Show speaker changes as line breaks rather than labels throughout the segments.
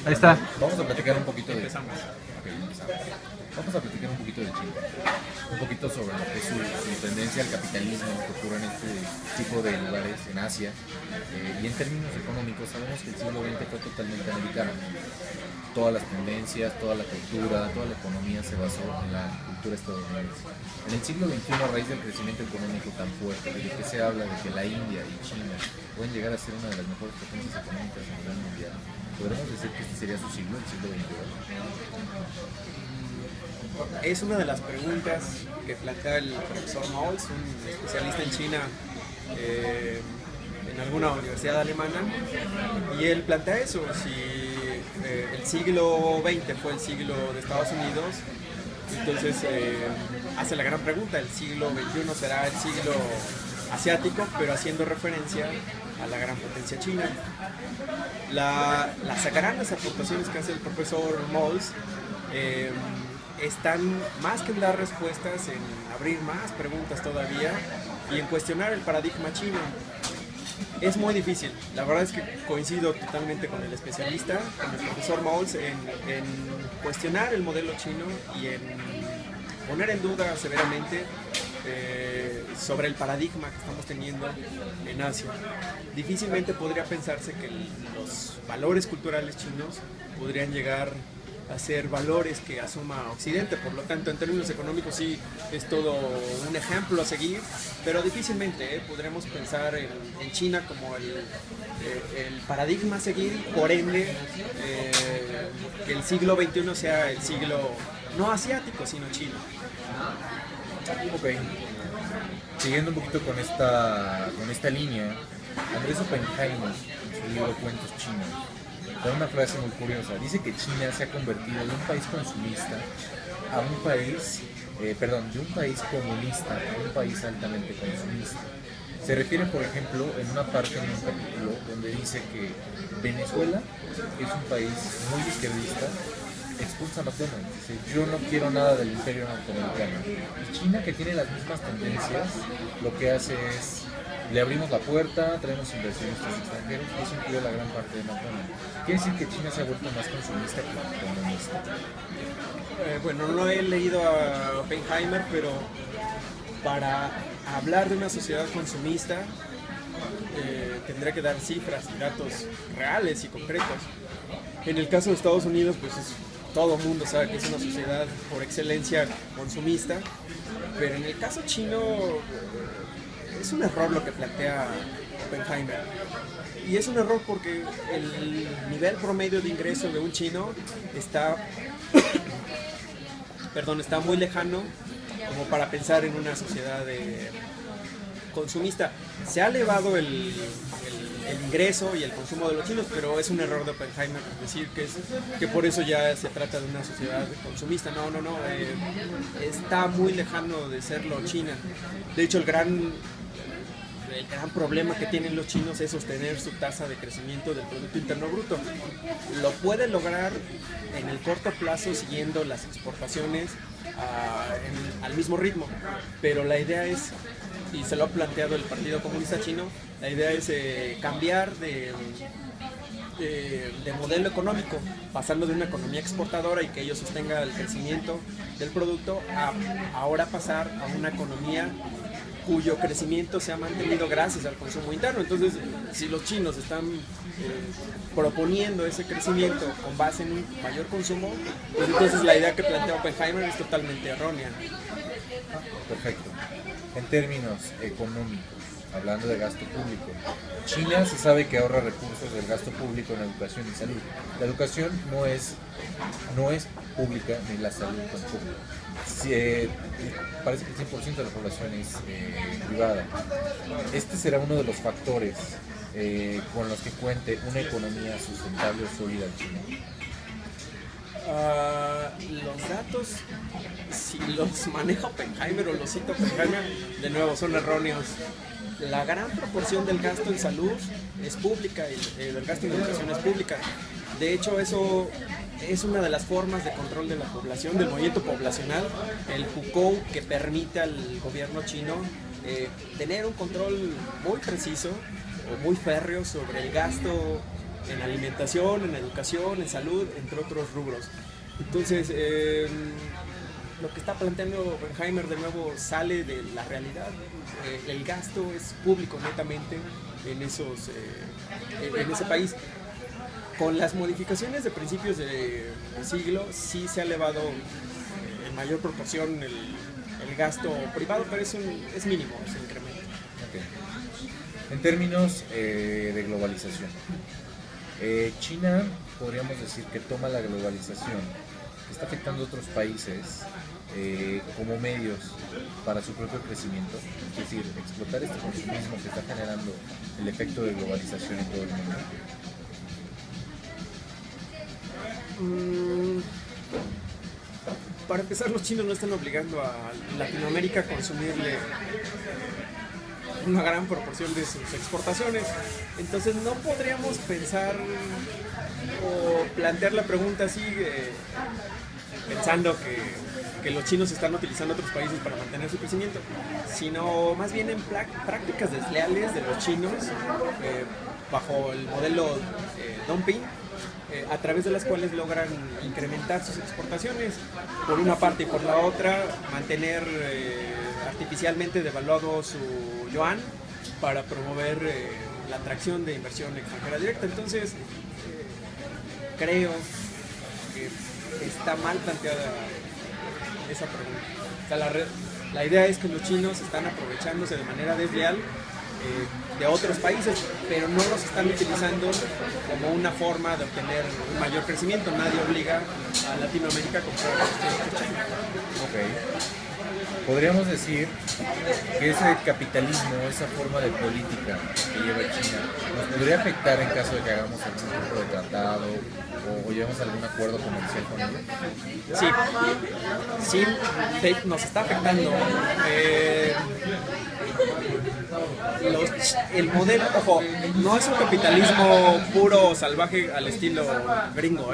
Ahí está.
Vamos a platicar un poquito de... Empezamos. Vamos a platicar un poquito de China. Un poquito sobre lo que es su tendencia al capitalismo que ocurre en este tipo de lugares en Asia. Y en términos económicos, sabemos que el siglo XX fue totalmente americano. Todas las tendencias, toda la cultura, toda la economía se basó en la cultura estadounidense. En el siglo XXI, a raíz del crecimiento económico tan fuerte, de que se habla de que la India y China pueden llegar a ser una de las mejores potencias económicas a nivel mundial, ¿podremos decir que este sería su siglo, el siglo XXI?
Es una de las preguntas que plantea el profesor Mauls, un especialista en China en alguna universidad alemana, y él plantea eso, si el siglo XX fue el siglo de Estados Unidos, entonces hace la gran pregunta, ¿el siglo XXI será el siglo asiático, pero haciendo referencia a la gran potencia china? Las grandes aportaciones que hace el profesor Mauls están más que en dar respuestas, en abrir más preguntas todavía y en cuestionar el paradigma chino. Es muy difícil, la verdad es que coincido totalmente con el especialista, con el profesor Mauls, en cuestionar el modelo chino y en poner en duda severamente sobre el paradigma que estamos teniendo en Asia. Difícilmente podría pensarse que los valores culturales chinos podrían llegar a ser valores que asuma Occidente, por lo tanto en términos económicos sí es todo un ejemplo a seguir, pero difícilmente podremos pensar en China como el paradigma a seguir, por ende que el siglo XXI sea el siglo no asiático sino chino.
Ok, siguiendo un poquito con esta línea, Andrés Oppenheimer en su libro Cuentos Chinos da una frase muy curiosa. Dice que China se ha convertido de un país consumista a un país, de un país comunista a un país altamente consumista. Se refiere, por ejemplo, en una parte en un capítulo donde dice que Venezuela es un país muy izquierdista, expulsa a McDonald's, dice, yo no quiero nada del imperio norteamericano. Y China, que tiene las mismas tendencias, lo que hace es, le abrimos la puerta, traemos inversionistas extranjeros, y eso incluye la gran parte de McDonald's. Quiere decir que China se ha vuelto más consumista que comunista.
Bueno, no he leído a Oppenheimer, pero para hablar de una sociedad consumista tendría que dar cifras y datos reales y concretos. En el caso de Estados Unidos, pues todo el mundo sabe que es una sociedad por excelencia consumista, pero en el caso chino es un error lo que plantea Oppenheimer. Y es un error porque el nivel promedio de ingreso de un chino está muy lejano como para pensar en una sociedad consumista. Se ha elevado el ingreso y el consumo de los chinos, pero es un error de Oppenheimer decir que por eso ya se trata de una sociedad consumista. No, está muy lejano de serlo China. De hecho, el gran problema que tienen los chinos es sostener su tasa de crecimiento del Producto Interno Bruto. Lo puede lograr en el corto plazo siguiendo las exportaciones al mismo ritmo, pero la idea es, y se lo ha planteado el Partido Comunista Chino, la idea es cambiar de modelo económico, pasando de una economía exportadora y que ello sostenga el crecimiento del producto, a ahora pasar a una economía cuyo crecimiento se ha mantenido gracias al consumo interno. Entonces, si los chinos están proponiendo ese crecimiento con base en un mayor consumo, pues entonces la idea que plantea Oppenheimer es totalmente errónea.
Perfecto. En términos económicos, hablando de gasto público, China se sabe que ahorra recursos del gasto público en educación y salud. La educación no es pública ni la salud tampoco. Parece que el 100% de la población es privada. Este será uno de los factores con los que cuente una economía sustentable o sólida en China.
Los datos, si los maneja Oppenheimer o los cita Oppenheimer, de nuevo son erróneos. La gran proporción del gasto en salud es pública y el gasto en educación es pública. De hecho, eso es una de las formas de control de la población, del movimiento poblacional, el Hukou, que permite al gobierno chino tener un control muy preciso o muy férreo sobre el gasto en alimentación, en educación, en salud, entre otros rubros. Entonces, lo que está planteando Oppenheimer de nuevo sale de la realidad. El gasto es público netamente en ese país. Con las modificaciones de principios de siglo sí se ha elevado en mayor proporción el gasto privado, pero es mínimo ese incremento.
Okay. En términos de globalización, China podríamos decir que toma la globalización que está afectando a otros países como medios para su propio crecimiento, es decir, explotar este consumismo que está generando el efecto de globalización en todo el mundo.
Para empezar, los chinos no están obligando a Latinoamérica a consumirle una gran proporción de sus exportaciones. Entonces no podríamos pensar o plantear la pregunta así, pensando que los chinos están utilizando otros países para mantener su crecimiento, sino más bien en prácticas desleales de los chinos bajo el modelo dumping, a través de las cuales logran incrementar sus exportaciones por una parte, y por la otra mantener artificialmente devaluado su yuan para promover la atracción de inversión extranjera directa. Entonces creo que está mal planteada esa pregunta. O sea, la idea es que los chinos están aprovechándose de manera desleal de otros países, pero no los están utilizando como una forma de obtener un mayor crecimiento. Nadie obliga a Latinoamérica a comprar productos chinos.
Ok. Podríamos decir que ese capitalismo, esa forma de política que lleva China, nos podría afectar en caso de que hagamos algún tipo de tratado o llevemos algún acuerdo comercial con ellos.
Sí, nos está afectando. El modelo, ojo, no es un capitalismo puro salvaje al estilo gringo,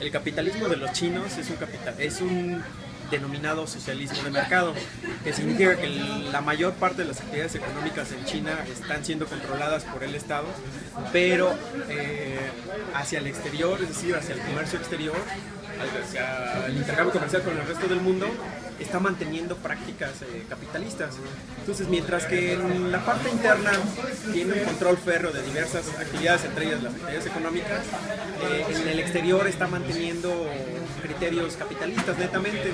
El capitalismo de los chinos es un denominado socialismo de mercado, que significa que la mayor parte de las actividades económicas en China están siendo controladas por el Estado, pero hacia el exterior, es decir, hacia el comercio exterior, hacia el intercambio comercial con el resto del mundo, está manteniendo prácticas capitalistas. Entonces, mientras que en la parte interna tiene un control férreo de diversas actividades, entre ellas las actividades económicas, en el exterior está manteniendo criterios capitalistas netamente.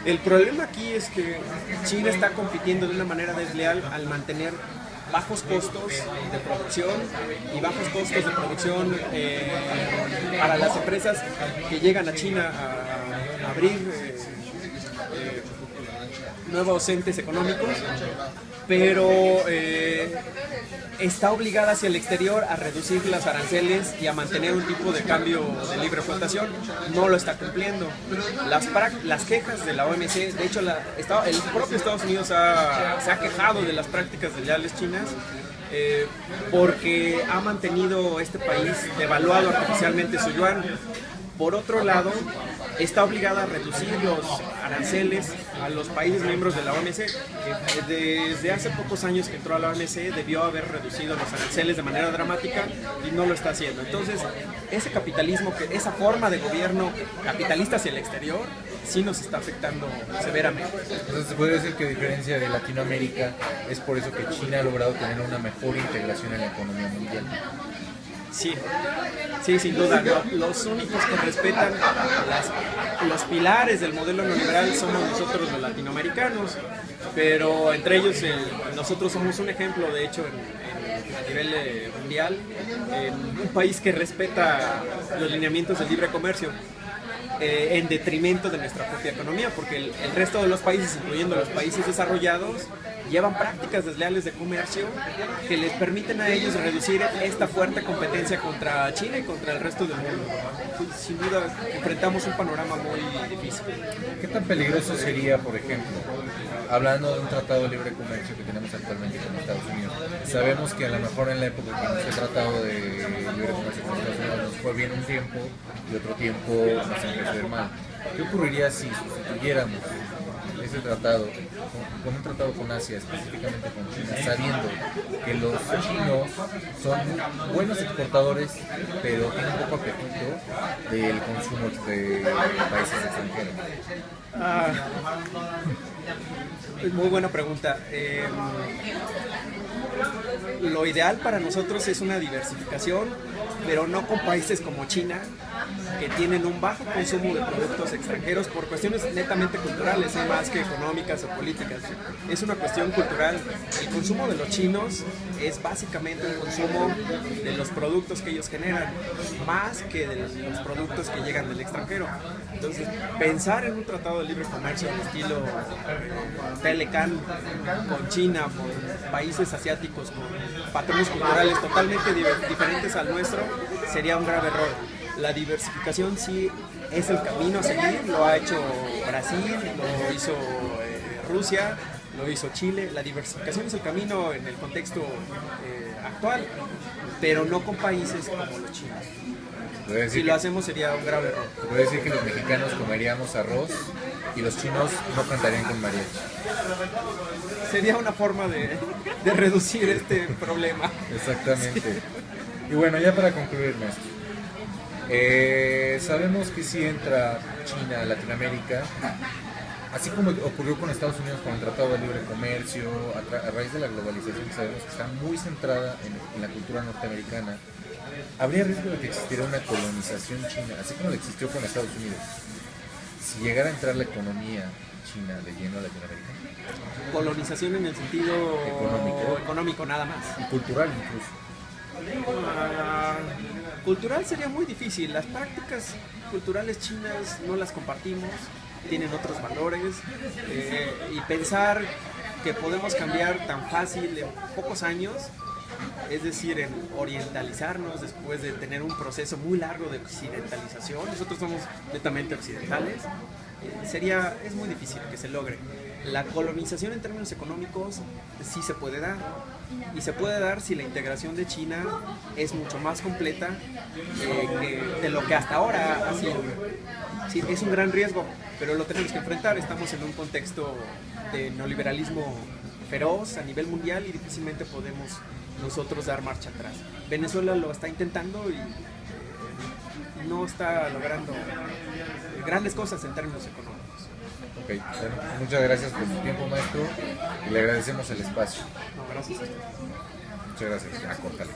El problema aquí es que China está compitiendo de una manera desleal al mantener bajos costos de producción y bajos costos de producción para las empresas que llegan a China a abrir nuevos entes económicos, pero está obligada hacia el exterior a reducir las aranceles y a mantener un tipo de cambio de libre flotación. No lo está cumpliendo. Las quejas de la OMC, de hecho el propio Estados Unidos se ha quejado de las prácticas desleales chinas, porque ha mantenido este país devaluado artificialmente su yuan. Por otro lado, está obligada a reducir los aranceles a los países miembros de la OMC. Desde hace pocos años que entró a la OMC debió haber reducido los aranceles de manera dramática y no lo está haciendo. Entonces, ese capitalismo, esa forma de gobierno capitalista hacia el exterior, sí nos está afectando severamente.
Entonces, se podría decir que a diferencia de Latinoamérica, es por eso que China ha logrado tener una mejor integración en la economía mundial.
Sí, sin duda. Los únicos que respetan los pilares del modelo neoliberal somos nosotros los latinoamericanos, pero entre ellos nosotros somos un ejemplo, de hecho, a nivel mundial, un país que respeta los lineamientos del libre comercio. En detrimento de nuestra propia economía, porque el resto de los países, incluyendo los países desarrollados, llevan prácticas desleales de comercio que les permiten a ellos reducir esta fuerte competencia contra China y contra el resto del mundo. Sin duda, enfrentamos un panorama muy difícil.
¿Qué tan peligroso sería, por ejemplo, hablando de un tratado de libre comercio que tenemos actualmente con Estados Unidos? Sabemos que a lo mejor en la época que ese tratado de libre comercio con Estados Unidos nos fue bien un tiempo y otro tiempo nos empezó a ir mal. ¿Qué ocurriría si sustituyéramos ese tratado, con un tratado con Asia, específicamente con China, sabiendo que los chinos son buenos exportadores, pero tienen poco apetito del consumo de países extranjeros?
Ah, es muy buena pregunta. Lo ideal para nosotros es una diversificación, pero no con países como China, que tienen un bajo consumo de productos extranjeros por cuestiones netamente culturales, más que económicas o políticas. Es una cuestión cultural. El consumo de los chinos es básicamente un consumo de los productos que ellos generan, más que de los productos que llegan del extranjero. Entonces, pensar en un tratado de libre comercio al estilo Telecan con China, con países asiáticos, con patrones culturales totalmente diferentes al nuestro, sería un grave error. La diversificación sí es el camino a seguir, lo ha hecho Brasil, lo hizo Rusia, lo hizo Chile. La diversificación es el camino en el contexto actual, pero no con países como los chinos. Si lo hacemos sería un grave error.
Se puede decir que los mexicanos comeríamos arroz y los chinos no cantarían con mariachi.
Sería una forma de reducir este problema.
Exactamente. Sí. Y bueno, ya para concluir, maestro. Sabemos que si entra China a Latinoamérica, así como ocurrió con Estados Unidos con el Tratado de Libre Comercio, a raíz de la globalización que sabemos que está muy centrada en la cultura norteamericana, habría riesgo de que existiera una colonización china, así como lo existió con Estados Unidos, si llegara a entrar la economía china de lleno a Latinoamérica.
Colonización en el sentido económico nada más.
Y cultural incluso.
Cultural sería muy difícil. Las prácticas culturales chinas no las compartimos, tienen otros valores, y pensar que podemos cambiar tan fácil en pocos años, es decir, en orientalizarnos después de tener un proceso muy largo de occidentalización, nosotros somos netamente occidentales, es muy difícil que se logre. La colonización en términos económicos sí se puede dar, y se puede dar si la integración de China es mucho más completa de lo que hasta ahora ha sido. Sí, es un gran riesgo, pero lo tenemos que enfrentar. Estamos en un contexto de neoliberalismo feroz a nivel mundial y difícilmente podemos nosotros dar marcha atrás. Venezuela lo está intentando y no está logrando grandes cosas en términos económicos.
Ok, bueno, muchas gracias por su tiempo, maestro, y le agradecemos el espacio.
No, gracias a usted.
Muchas gracias. Ya, córtale.